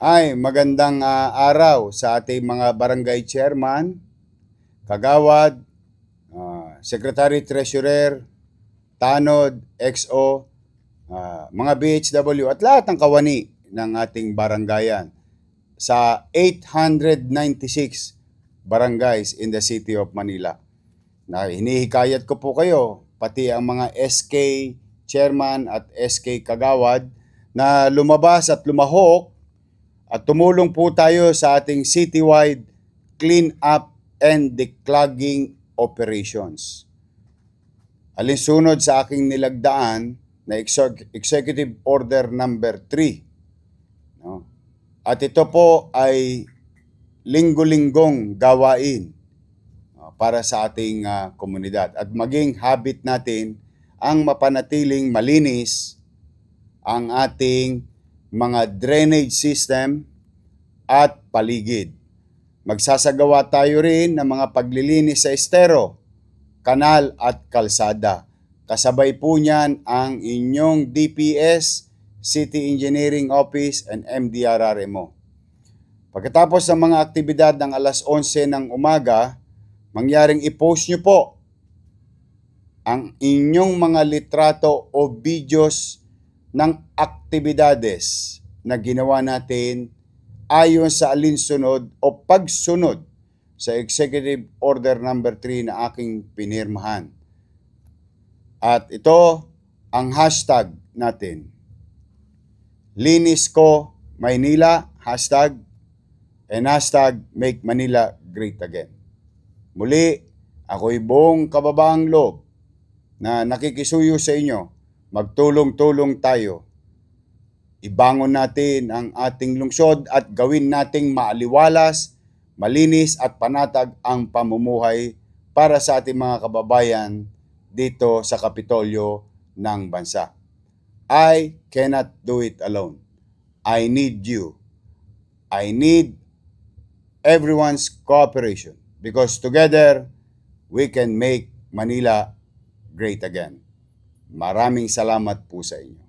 Ay, magandang araw sa ating mga barangay chairman, kagawad, secretary treasurer, tanod, XO, mga BHW at lahat ng kawani ng ating barangayan sa 896 barangays in the city of Manila. Na hinihikayat ko po kayo, pati ang mga SK chairman at SK kagawad na lumabas at lumahok at tumulong po tayo sa ating citywide clean up and declogging operations. Alinsunod sa aking nilagdaan na Executive Order number 3. No? At ito po ay linggo-linggong gawain para sa ating komunidad. At maging habit natin ang mapanatiling malinis ang ating mga drainage system at paligid. Magsasagawa tayo rin ng mga paglilinis sa estero, kanal at kalsada. Kasabay po niyan ang inyong DPS, City Engineering Office and MDRRMO. Pagkatapos ng mga aktibidad ng alas 11 ng umaga, mangyaring i-post nyo po ang inyong mga litrato o videos ng aktibidades na ginawa natin ayon sa alinsunod o pagsunod sa Executive Order number 3 na aking pinirmahan. At ito ang hashtag natin. Linis ko Maynila, hashtag, and hashtag Make Manila Great Again. Muli, ako'y buong kababaang loob na nakikisuyo sa inyo. Magtulong-tulong tayo. Ibangon natin ang ating lungsod at gawin nating maaliwalas, malinis at panatag ang pamumuhay para sa ating mga kababayan dito sa Kapitolyo ng bansa. I cannot do it alone. I need you. I need everyone's cooperation because together we can make Manila great again. Maraming salamat po sa inyo.